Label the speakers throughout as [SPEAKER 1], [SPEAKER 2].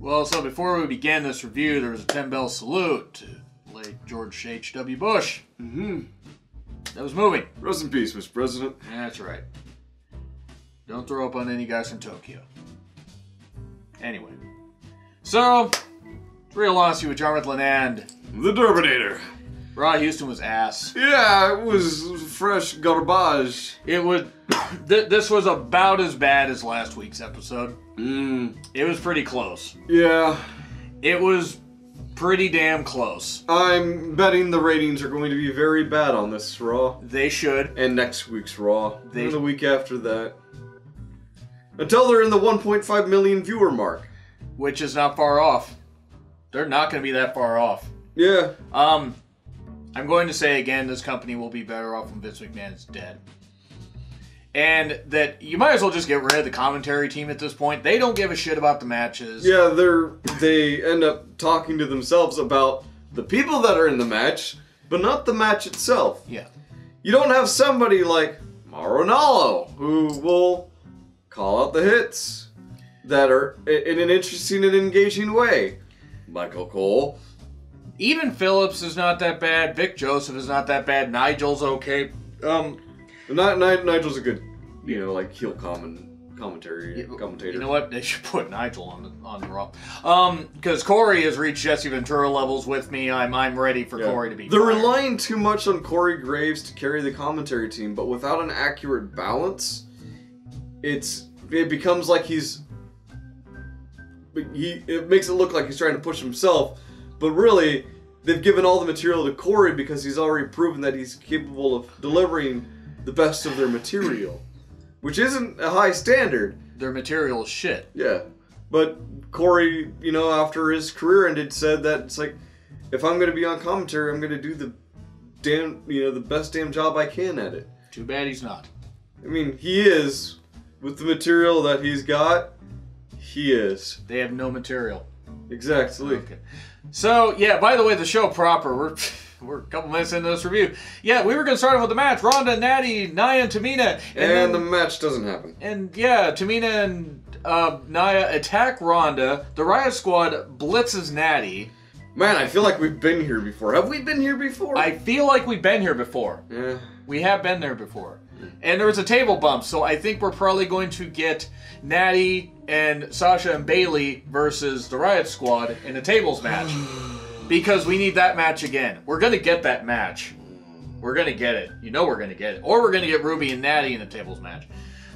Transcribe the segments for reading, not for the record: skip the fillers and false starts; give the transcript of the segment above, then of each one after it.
[SPEAKER 1] Well, so before we began this review, there was a 10-bell salute to late George H.W. Bush. That was moving.
[SPEAKER 2] Rest in peace, Mr. President.
[SPEAKER 1] That's right. Don't throw up on any guys from Tokyo. Anyway. So, real honesty with Jonn, Ritland, and
[SPEAKER 2] The Derbinator.
[SPEAKER 1] Raw Houston was ass.
[SPEAKER 2] Yeah, it was fresh garbage.
[SPEAKER 1] It was... this was about as bad as last week's episode. It was pretty close.
[SPEAKER 2] Yeah.
[SPEAKER 1] It was pretty damn close.
[SPEAKER 2] I'm betting the ratings are going to be very bad on this Raw.
[SPEAKER 1] They should.
[SPEAKER 2] And next week's Raw. And the week after that. Until they're in the 1.5 million viewer mark.
[SPEAKER 1] Which is not far off. They're not going to be that far off.
[SPEAKER 2] Yeah.
[SPEAKER 1] I'm going to say again, this company will be better off when Vince McMahon is dead. And that you might as well just get rid of the commentary team at this point. They don't give a shit about the matches.
[SPEAKER 2] Yeah, they end up talking to themselves about the people that are in the match, but not the match itself.
[SPEAKER 1] Yeah.
[SPEAKER 2] You don't have somebody like Maronallo who will call out the hits that are in an interesting and engaging way. Michael Cole.
[SPEAKER 1] Even Phillips is not that bad. Vic Joseph is not that bad. Nigel's okay.
[SPEAKER 2] Nigel's a good, like heel commentator.
[SPEAKER 1] You know what? They should put Nigel on the Raw. Because Corey has reached Jesse Ventura levels with me. I'm ready for Corey to be.
[SPEAKER 2] They're relying too much on Corey Graves to carry the commentary team, but without an accurate balance, it becomes like it makes it look like he's trying to push himself, but really they've given all the material to Corey because he's already proven that he's capable of delivering the best of their material, which isn't a high standard.
[SPEAKER 1] Their material is shit.
[SPEAKER 2] Yeah, but Corey, after his career ended, said that it's like, if I'm going to be on commentary, I'm going to do the best damn job I can at it.
[SPEAKER 1] Too bad he's not.
[SPEAKER 2] I mean, he is. With the material that he's got, he is.
[SPEAKER 1] They have no material.
[SPEAKER 2] Exactly.
[SPEAKER 1] Okay. So, yeah, by the way, the show proper, we're a couple minutes into this review. Yeah, we were going to start off with the match. Ronda, Natty, Nia, and Tamina.
[SPEAKER 2] And the match doesn't happen.
[SPEAKER 1] And, yeah, Tamina and Nia attack Ronda. The Riot Squad blitzes Natty.
[SPEAKER 2] Man, I feel like we've been here before. Have we been here before?
[SPEAKER 1] I feel like we've been here before.
[SPEAKER 2] Yeah.
[SPEAKER 1] We have been there before. And there was a table bump, so I think we're probably going to get Natty and Sasha and Bayley versus the Riot Squad in a tables match. Because we need that match again. We're going to get that match. We're going to get it. You know we're going to get it. Or we're going to get Ruby and Natty in a tables match.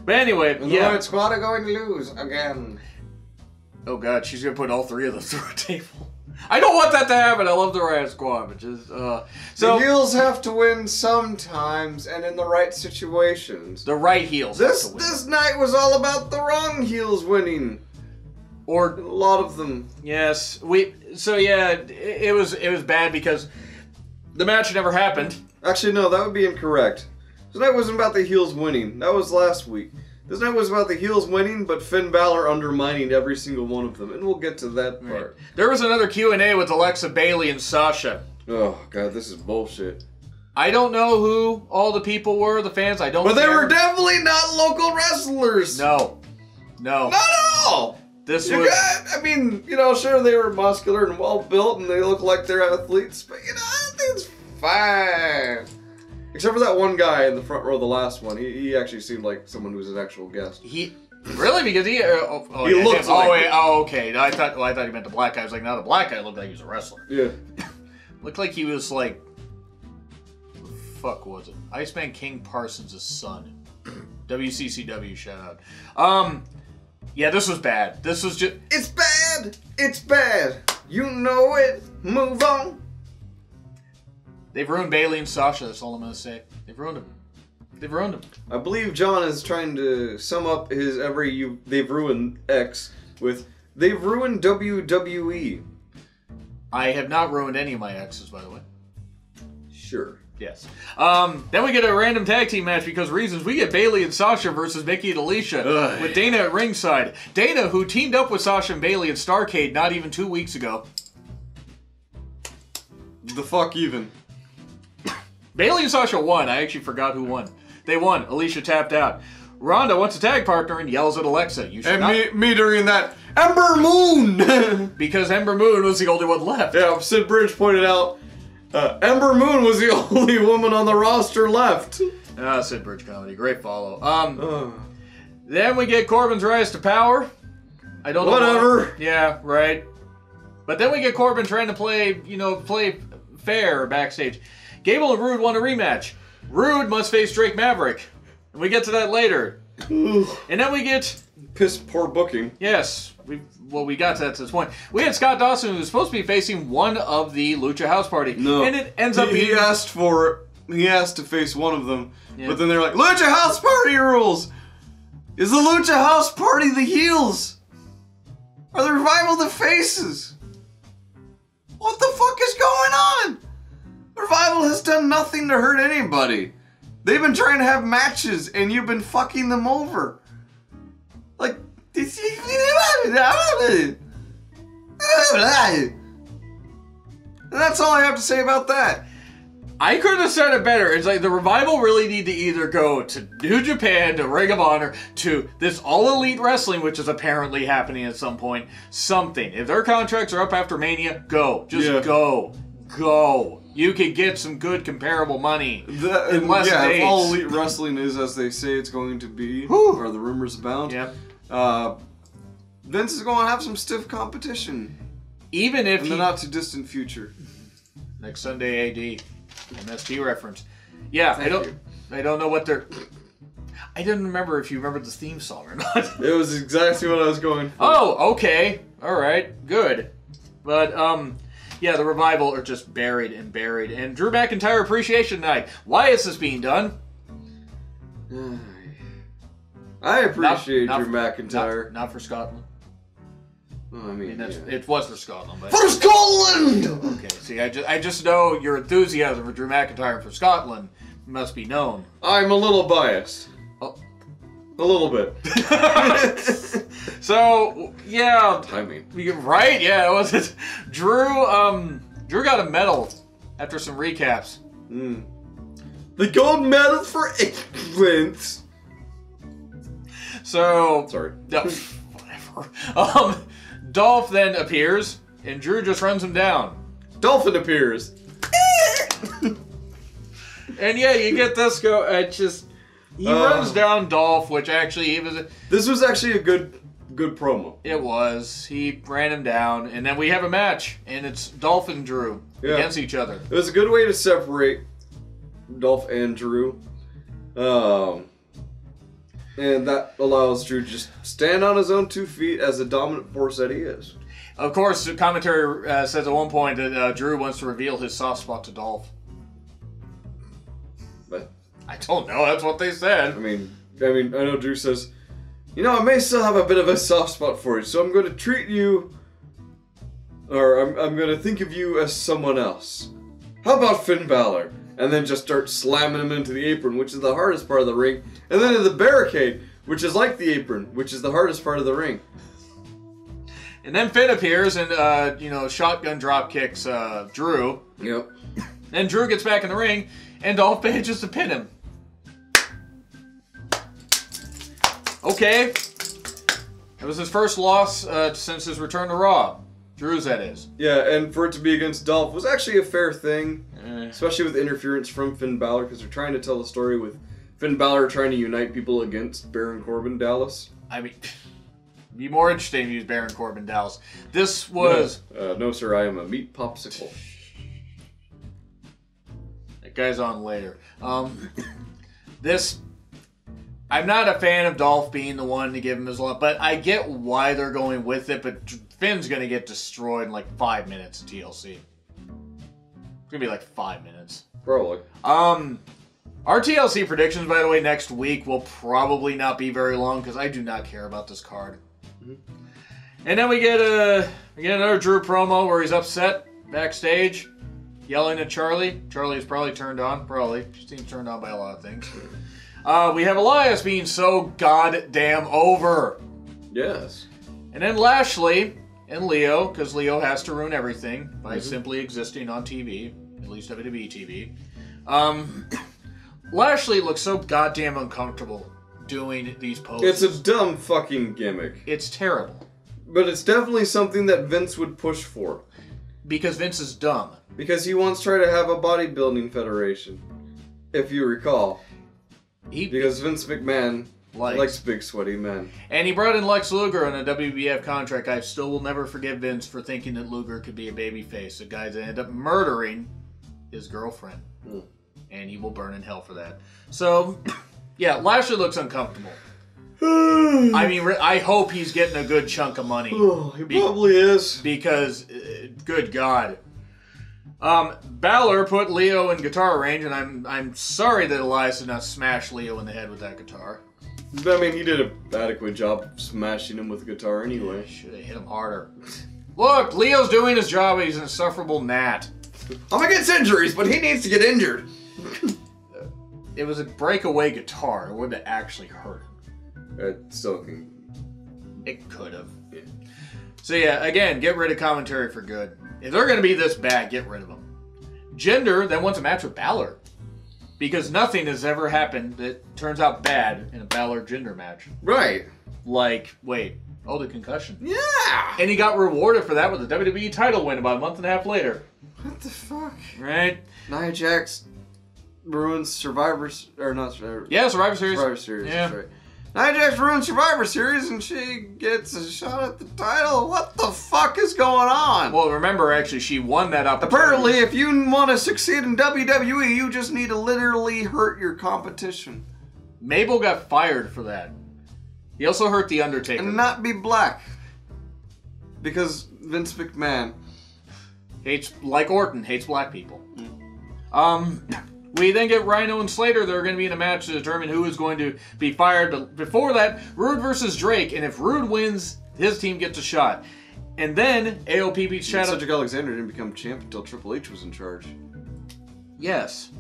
[SPEAKER 1] But anyway,
[SPEAKER 2] and the Riot Squad are going to lose again.
[SPEAKER 1] Oh god, she's going to put all three of them through a table. I don't want that to happen. I love the Riot Squad, but just
[SPEAKER 2] so the heels have to win sometimes, and in the right situations.
[SPEAKER 1] The right heels.
[SPEAKER 2] This night was all about the wrong heels winning,
[SPEAKER 1] or
[SPEAKER 2] a lot of them.
[SPEAKER 1] Yes, it was bad because the match never happened.
[SPEAKER 2] Actually, no, that would be incorrect. This night wasn't about the heels winning. That was last week. This night was about the heels winning, but Finn Balor undermining every single one of them, and we'll get to that part.
[SPEAKER 1] Right. There was another Q&A with Alexa, Bayley, and Sasha.
[SPEAKER 2] Oh, God, this is bullshit.
[SPEAKER 1] I don't know who all the people were, the fans, I don't
[SPEAKER 2] But
[SPEAKER 1] care.
[SPEAKER 2] they were definitely not local wrestlers!
[SPEAKER 1] No.
[SPEAKER 2] Not at all! Sure, they were muscular and well-built, and they look like they're athletes, but, I think it's fine. Except for that one guy in the front row, the last one. He actually seemed like someone who was an actual guest.
[SPEAKER 1] Really? Because he
[SPEAKER 2] looks like...
[SPEAKER 1] okay. I thought he meant the black guy. I was like, no, the black guy looked like he was a wrestler.
[SPEAKER 2] Yeah.
[SPEAKER 1] Looked like he was like... What the fuck was it? Iceman King Parsons' son. WCCW, shout out. Yeah, this was bad. This was just...
[SPEAKER 2] It's bad! It's bad! You know it! Move on!
[SPEAKER 1] They've ruined Bayley and Sasha, that's all I'm going to say. They've ruined them. They've ruined them.
[SPEAKER 2] I believe Jonn is trying to sum up his they've ruined X with, they've ruined WWE.
[SPEAKER 1] I have not ruined any of my X's, by the way.
[SPEAKER 2] Sure.
[SPEAKER 1] Yes. Then we get a random tag team match because reasons. We get Bayley and Sasha versus Mickey and Alicia with Dana at ringside. Dana, who teamed up with Sasha and Bayley at Starrcade not even 2 weeks ago.
[SPEAKER 2] The fuck even.
[SPEAKER 1] Bayley and Sasha won. I actually forgot who won. They won. Alicia tapped out. Ronda wants a tag partner and yells at Alexa. You should
[SPEAKER 2] and me during that. Ember Moon!
[SPEAKER 1] Because Ember Moon was the only one left.
[SPEAKER 2] Yeah, Sid Bridge pointed out, Ember Moon was the only woman on the roster left.
[SPEAKER 1] Ah, Sid Bridge comedy. Great follow. Then we get Corbin's rise to power. I don't know.
[SPEAKER 2] Whatever.
[SPEAKER 1] Yeah, right. But then we get Corbin trying to play fair backstage. Gable and Rude want a rematch. Rude must face Drake Maverick. And we get to that later. And then we get...
[SPEAKER 2] Piss poor booking.
[SPEAKER 1] Yes. We got to that to this point. We had Scott Dawson, who was supposed to be facing one of the Lucha House Party.
[SPEAKER 2] No.
[SPEAKER 1] And it ends up being...
[SPEAKER 2] He asked for it. He asked to face one of them. Yeah. But then they're like, Lucha House Party rules! Is the Lucha House Party the heels? Are the Revival the faces? What the fuck is going on? The Revival has done nothing to hurt anybody. They've been trying to have matches and you've been fucking them over. Like, that's all I have to say about that.
[SPEAKER 1] I couldn't have said it better. It's like the Revival really need to either go to New Japan, to Ring of Honor, to this All Elite Wrestling, which is apparently happening at some point. Something. If their contracts are up after Mania, go. Just go. Go. You could get some good comparable money in less days.
[SPEAKER 2] If All Elite Wrestling is as they say it's going to be, or the rumors abound, Vince is going to have some stiff competition.
[SPEAKER 1] Even if
[SPEAKER 2] in the not too distant future.
[SPEAKER 1] Next Sunday, AD. MST reference. Yeah, I don't know what they're... I didn't remember if you remember the theme song or not.
[SPEAKER 2] It was exactly what I was going for.
[SPEAKER 1] Oh, okay. Alright, good. But, yeah, the Revival are just buried. And Drew McIntyre Appreciation Night. Why is this being done?
[SPEAKER 2] I appreciate Drew McIntyre.
[SPEAKER 1] Not for Scotland.
[SPEAKER 2] Well, I mean,
[SPEAKER 1] it was for Scotland. But
[SPEAKER 2] for Scotland!
[SPEAKER 1] Okay, see, I just know your enthusiasm for Drew McIntyre and for Scotland must be known.
[SPEAKER 2] I'm a little biased.
[SPEAKER 1] Oh.
[SPEAKER 2] A little bit.
[SPEAKER 1] So, yeah.
[SPEAKER 2] Timing.
[SPEAKER 1] Right? Yeah, it was it. Drew got a medal after some recaps.
[SPEAKER 2] The gold medal for excellence.
[SPEAKER 1] So...
[SPEAKER 2] Sorry.
[SPEAKER 1] No, whatever. Dolph then appears, and Drew just runs him down.
[SPEAKER 2] Dolphin appears.
[SPEAKER 1] And yeah, you get this go. He runs down Dolph, which actually
[SPEAKER 2] This was actually a good promo.
[SPEAKER 1] It was. He ran him down, and then we have a match, and it's Dolph and Drew against each other.
[SPEAKER 2] It was a good way to separate Dolph and Drew. And that allows Drew to just stand on his own 2 feet as the dominant force that he is. Of
[SPEAKER 1] course, the commentary says at one point that Drew wants to reveal his soft spot to Dolph.
[SPEAKER 2] But
[SPEAKER 1] I don't know. That's what they said.
[SPEAKER 2] I mean, I know Drew says, I may still have a bit of a soft spot for you, so I'm going to treat you, or I'm going to think of you as someone else. How about Finn Balor? And then just start slamming him into the apron, which is the hardest part of the ring. And then in the barricade, which is like the apron, which is the hardest part of the ring.
[SPEAKER 1] And then Finn appears and, shotgun drop kicks Drew.
[SPEAKER 2] Yep.
[SPEAKER 1] Then Drew gets back in the ring, and Dolph manages to pin him. Okay. It was his first loss since his return to Raw. Drew's, that is.
[SPEAKER 2] Yeah, and for it to be against Dolph was actually a fair thing. Especially with interference from Finn Balor, because they're trying to tell the story with Finn Balor trying to unite people against Baron Corbin Dallas.
[SPEAKER 1] I mean, it'd be more interesting to use Baron Corbin Dallas. This was...
[SPEAKER 2] No, sir, I am a meat popsicle.
[SPEAKER 1] That guy's on later. I'm not a fan of Dolph being the one to give him his love, but I get why they're going with it, but Finn's going to get destroyed in like 5 minutes of TLC. It's going to be like 5 minutes.
[SPEAKER 2] Probably.
[SPEAKER 1] Our TLC predictions, by the way, next week will probably not be very long because I do not care about this card. And then we get another Drew promo where he's upset backstage, yelling at Charlie. Charlie is probably turned on. Probably. She seems turned on by a lot of things. We have Elias being so goddamn over.
[SPEAKER 2] Yes.
[SPEAKER 1] And then Lashley and Leo, because Leo has to ruin everything by simply existing on TV, at least WWE TV. Lashley looks so goddamn uncomfortable doing these poses.
[SPEAKER 2] It's a dumb fucking gimmick.
[SPEAKER 1] It's terrible.
[SPEAKER 2] But it's definitely something that Vince would push for.
[SPEAKER 1] Because Vince is dumb.
[SPEAKER 2] Because he once tried to have a bodybuilding federation, if you recall. Because Vince McMahon likes big sweaty men.
[SPEAKER 1] And he brought in Lex Luger on a WWF contract. I still will never forgive Vince for thinking that Luger could be a babyface. The guy that ended up murdering his girlfriend. And he will burn in hell for that. So, yeah, Lashley looks uncomfortable. I mean, I hope he's getting a good chunk of money.
[SPEAKER 2] Oh, he probably is.
[SPEAKER 1] Because, good God. Balor put Leo in guitar range, and I'm sorry that Elias did not smash Leo in the head with that guitar.
[SPEAKER 2] I mean, he did an adequate job of smashing him with a guitar anyway.
[SPEAKER 1] Should have hit him harder. Look, Leo's doing his job. He's an insufferable gnat.
[SPEAKER 2] I'm against injuries, but he needs to get injured.
[SPEAKER 1] It was a breakaway guitar. It wouldn't have actually hurt him.
[SPEAKER 2] It still can.
[SPEAKER 1] It could have.
[SPEAKER 2] Yeah.
[SPEAKER 1] So yeah, again, get rid of commentary for good. If they're going to be this bad, get rid of them. Jinder then wants a match with Balor. Because nothing has ever happened that turns out bad in a Balor-Jinder match.
[SPEAKER 2] Right.
[SPEAKER 1] Like, wait. Oh, the concussion.
[SPEAKER 2] Yeah!
[SPEAKER 1] And he got rewarded for that with the WWE title win about a month and a half later.
[SPEAKER 2] What the fuck?
[SPEAKER 1] Right?
[SPEAKER 2] Nia Jax ruins Survivor's... Or not Survivor...
[SPEAKER 1] Yeah, Survivor Series.
[SPEAKER 2] Survivor Series,
[SPEAKER 1] yeah.
[SPEAKER 2] That's right. Nia Jax ruins Survivor Series and she gets a shot at the title. What the fuck is going on?
[SPEAKER 1] Well, remember, actually, she won that opportunity.
[SPEAKER 2] Apparently, if you want to succeed in WWE, you just need to literally hurt your competition.
[SPEAKER 1] Mabel got fired for that. He also hurt The Undertaker.
[SPEAKER 2] And not be black. Because Vince McMahon...
[SPEAKER 1] hates, like Orton, hates black people. We then get Rhino and Slater. They're going to be in a match to determine who is going to be fired. But before that, Rude versus Drake. And if Rude wins, his team gets a shot. And then AOP beats Shadow.
[SPEAKER 2] Cedric Alexander didn't become champ until Triple H was in charge.
[SPEAKER 1] Yes.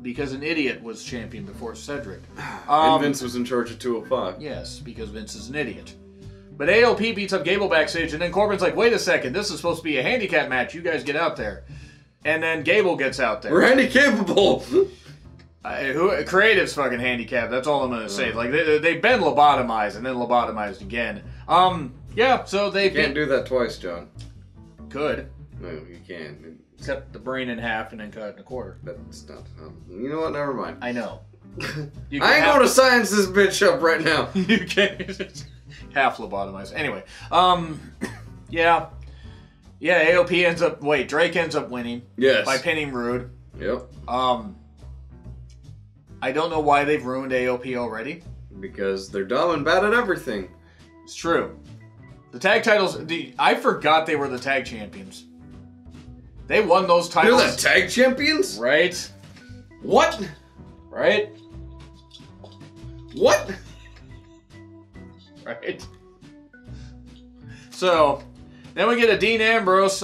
[SPEAKER 1] Because an idiot was champion before Cedric.
[SPEAKER 2] And Vince was in charge of 205.
[SPEAKER 1] Yes, because Vince is an idiot. But AOP beats up Gable backstage. And then Corbin's like, wait a second. This is supposed to be a handicap match. You guys get out there. And then Gable gets out there.
[SPEAKER 2] We're handicapable.
[SPEAKER 1] Creative's fucking handicapped. That's all I'm gonna say. Like they've been lobotomized and then lobotomized again. Yeah. So they
[SPEAKER 2] can't do that twice, John.
[SPEAKER 1] Could.
[SPEAKER 2] No, you can't.
[SPEAKER 1] Cut the brain in half and then cut it in a quarter.
[SPEAKER 2] That's not. You know what? Never mind.
[SPEAKER 1] I know.
[SPEAKER 2] I ain't going to science this bitch up right now.
[SPEAKER 1] You can't. Half lobotomized. Anyway. Yeah. Yeah, AOP ends up... Wait, Drake ends up winning.
[SPEAKER 2] Yes.
[SPEAKER 1] By pinning Rude.
[SPEAKER 2] Yep.
[SPEAKER 1] I don't know why they've ruined AOP already.
[SPEAKER 2] Because they're dumb and bad at everything.
[SPEAKER 1] It's true. The tag titles... I forgot they were the tag champions. They won those titles.
[SPEAKER 2] They're the tag champions?
[SPEAKER 1] Right.
[SPEAKER 2] What?
[SPEAKER 1] Right.
[SPEAKER 2] What?
[SPEAKER 1] Right. So... Then we get a Dean Ambrose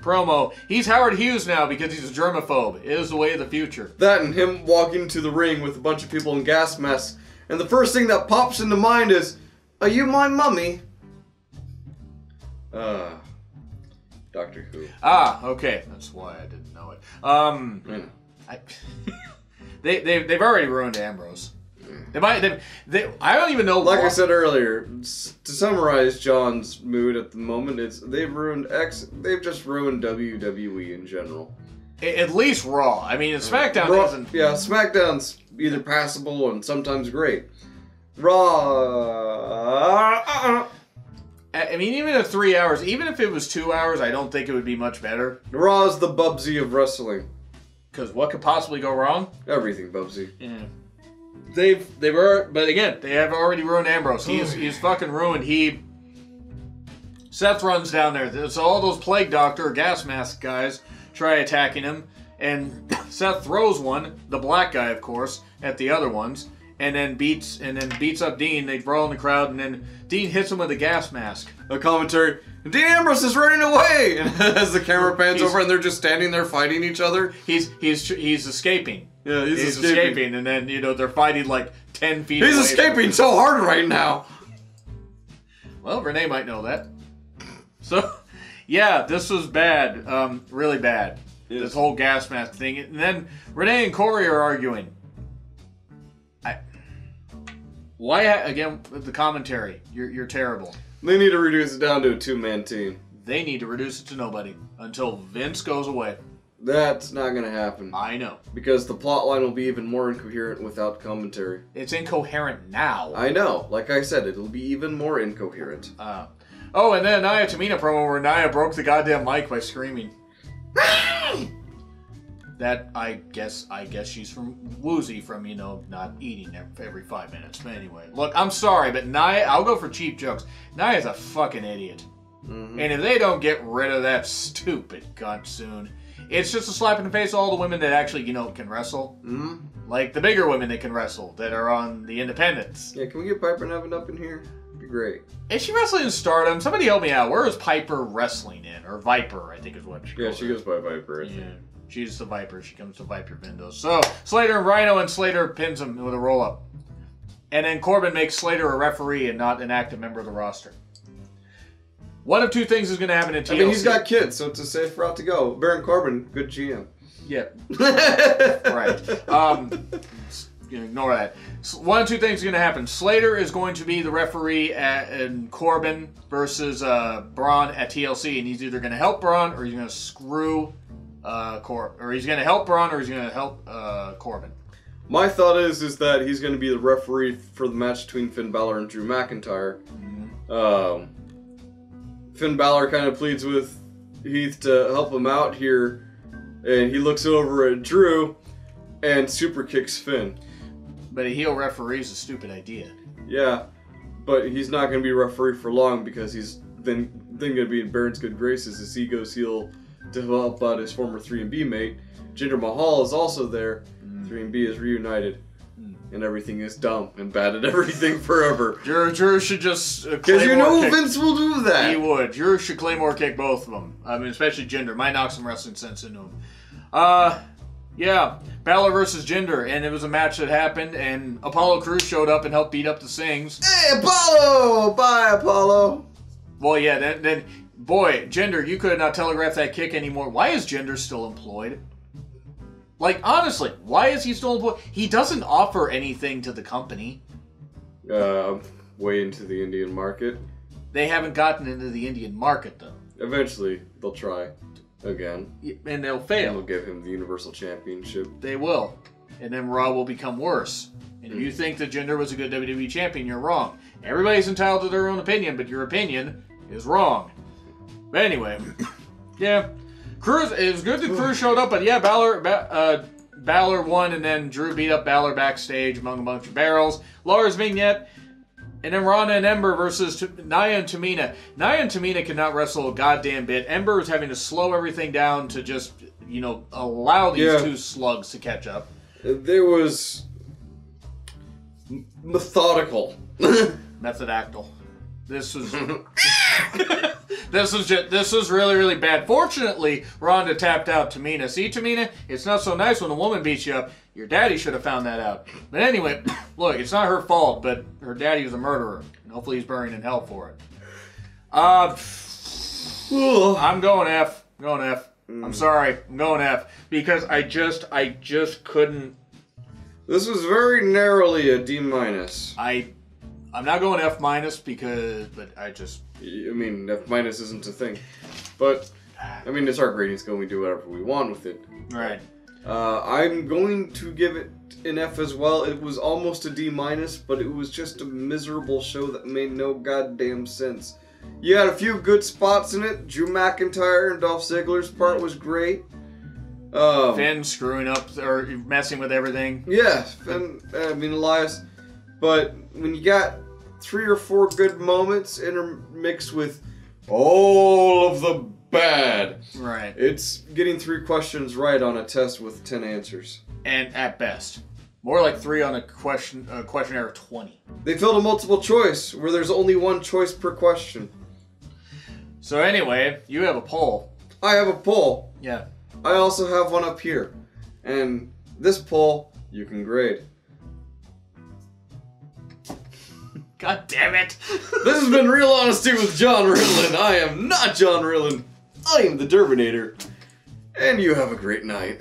[SPEAKER 1] promo. He's Howard Hughes now because he's a germaphobe. It is the way of the future.
[SPEAKER 2] That and him walking to the ring with a bunch of people in gas masks. And the first thing that pops into mind is, are you my mummy? Doctor Who.
[SPEAKER 1] Ah, okay. That's why I didn't know it. They've already ruined Ambrose. I don't even know.
[SPEAKER 2] Like I said earlier, to summarize John's mood at the moment, it's they've just ruined WWE in general.
[SPEAKER 1] At least Raw. I mean, SmackDown isn't.
[SPEAKER 2] Yeah, SmackDown's either passable and sometimes great. Raw.
[SPEAKER 1] I mean, even at 3 hours, even if it was 2 hours, I don't think it would be much better.
[SPEAKER 2] Raw's the Bubsy of wrestling.
[SPEAKER 1] Because what could possibly go wrong?
[SPEAKER 2] Everything Bubsy.
[SPEAKER 1] Yeah. But again, they have already ruined Ambrose. He's fucking ruined. Seth runs down there. So all those Plague Doctor gas mask guys try attacking him, and Seth throws one, the black guy, of course, at the other ones, and then beats up Dean. They brawl in the crowd, and then Dean hits him with a gas mask.
[SPEAKER 2] A commentary. Dean Ambrose is running away, and as the camera pans over, and they're just standing there fighting each other.
[SPEAKER 1] He's escaping.
[SPEAKER 2] Yeah, he's escaping.
[SPEAKER 1] And then, they're fighting like 10 feet
[SPEAKER 2] away.
[SPEAKER 1] He's
[SPEAKER 2] escaping so hard right now.
[SPEAKER 1] Well, Renee might know that. So, yeah, this was bad. Really bad. Yes. This whole gas mask thing. And then Renee and Corey are arguing. Why, again, the commentary? You're terrible.
[SPEAKER 2] They need to reduce it down to a 2-man team.
[SPEAKER 1] They need to reduce it to nobody until Vince goes away.
[SPEAKER 2] That's not going to happen.
[SPEAKER 1] I know.
[SPEAKER 2] Because the plot line will be even more incoherent without commentary.
[SPEAKER 1] It's incoherent now.
[SPEAKER 2] I know. Like I said, it'll be even more incoherent.
[SPEAKER 1] Oh, and then Nia Tamina promo where Nia broke the goddamn mic by screaming. That, I guess she's from woozy from, you know, not eating every 5 minutes. But anyway, look, I'm sorry, but Nia, I'll go for cheap jokes. Nia's a fucking idiot. Mm-hmm. And if they don't get rid of that stupid cunt soon, it's just a slap in the face of all the women that actually, you know, can wrestle. Mm-hmm. Like the bigger women that can wrestle, that are on the independents.
[SPEAKER 2] Yeah, can we get Piper Niven up in here? That'd be great.
[SPEAKER 1] Is she wrestling in Stardom? Somebody help me out. Where is Piper wrestling in? Or Viper, I think is what she goes.
[SPEAKER 2] Yeah, she goes by Viper, I think.
[SPEAKER 1] Yeah. She's the Viper. She comes to Viper Vindos. So, Slater and Rhino, and Slater pins him with a roll-up. And then Corbin makes Slater a referee and not an active member of the roster. One of two things is going to happen in TLC.
[SPEAKER 2] I mean, he's got kids, so it's a safe route to go. Baron Corbin, good GM.
[SPEAKER 1] Yeah. Right. Ignore that. One of two things is going to happen. Slater is going to be the referee in Corbin versus Braun at TLC, and he's either going to help Braun or he's going to screw or he's going to help Braun or he's going to help Corbin.
[SPEAKER 2] My thought is that he's going to be the referee for the match between Finn Balor and Drew McIntyre. Mm-hmm. Finn Balor kind of pleads with Heath to help him out here, and he looks over at Drew and super kicks Finn.
[SPEAKER 1] But a heel referee is a stupid idea.
[SPEAKER 2] Yeah, but he's not going to be referee for long because he's then going to be in Baron's good graces as he goes heel to help out his former 3&B mate. Jinder Mahal is also there. 3&B is reunited. And everything is dumb and bad at everything forever.
[SPEAKER 1] Drew should just
[SPEAKER 2] because you know Vince will do that.
[SPEAKER 1] He would. Drew should Claymore kick both of them. I mean, especially Jinder. Might knock some wrestling sense into him. Yeah. Balor versus Jinder, and it was a match that happened, and Apollo Crews showed up and helped beat up the Sings.
[SPEAKER 2] Hey, Apollo! Bye, Apollo!
[SPEAKER 1] Well, yeah, then boy, Jinder, you could not telegraph that kick anymore. Why is Jinder still employed? Like, honestly, why is he still employed? He doesn't offer anything to the company.
[SPEAKER 2] Way into the Indian market.
[SPEAKER 1] They haven't gotten into the Indian market, though.
[SPEAKER 2] Eventually, they'll try again.
[SPEAKER 1] And they'll fail.
[SPEAKER 2] And they'll give him the Universal Championship.
[SPEAKER 1] They will. And then Raw will become worse. And if you think that Jinder was a good WWE champion, you're wrong. Everybody's entitled to their own opinion, but your opinion is wrong. But anyway, yeah. Crews, it was good that Crews showed up, but yeah, Balor won, and then Drew beat up Balor backstage among a bunch of barrels. Laura's vignette, and then Rana and Ember versus Nia and Tamina. Nia and Tamina cannot wrestle a goddamn bit. Ember is having to slow everything down to just, you know, allow these two slugs to catch up.
[SPEAKER 2] There was methodical.
[SPEAKER 1] Methadactyl. This was this was really, really bad. Fortunately, Ronda tapped out Tamina. See, Tamina, it's not so nice when a woman beats you up. Your daddy should have found that out. But anyway, look, it's not her fault, but her daddy was a murderer. And hopefully he's burning in hell for it. I'm going F. I'm going F. I'm sorry. I'm going F. Because I just couldn't.
[SPEAKER 2] This was very narrowly a D-.
[SPEAKER 1] I'm not going F- but I just...
[SPEAKER 2] I mean, F- isn't a thing. But, I mean, it's our grading scale. We do whatever we want with it.
[SPEAKER 1] Right.
[SPEAKER 2] I'm going to give it an F as well. It was almost a D-, but it was just a miserable show that made no goddamn sense. You had a few good spots in it. Drew McIntyre and Dolph Ziggler's part was great.
[SPEAKER 1] Finn screwing up or messing with everything.
[SPEAKER 2] Yeah, Finn, Elias. But when you got 3 or 4 good moments intermixed with all of the bad,
[SPEAKER 1] right?
[SPEAKER 2] It's getting 3 questions right on a test with 10 answers.
[SPEAKER 1] And at best, more like 3 on a questionnaire of 20.
[SPEAKER 2] They filled a multiple choice where there's only 1 choice per question.
[SPEAKER 1] So anyway, you have a poll.
[SPEAKER 2] I have a poll.
[SPEAKER 1] Yeah.
[SPEAKER 2] I also have one up here, and this poll you can grade.
[SPEAKER 1] God damn it!
[SPEAKER 2] This has been Real Honesty with John Ritland. I am not John Ritland. I am the Derbinator. And you have a great night.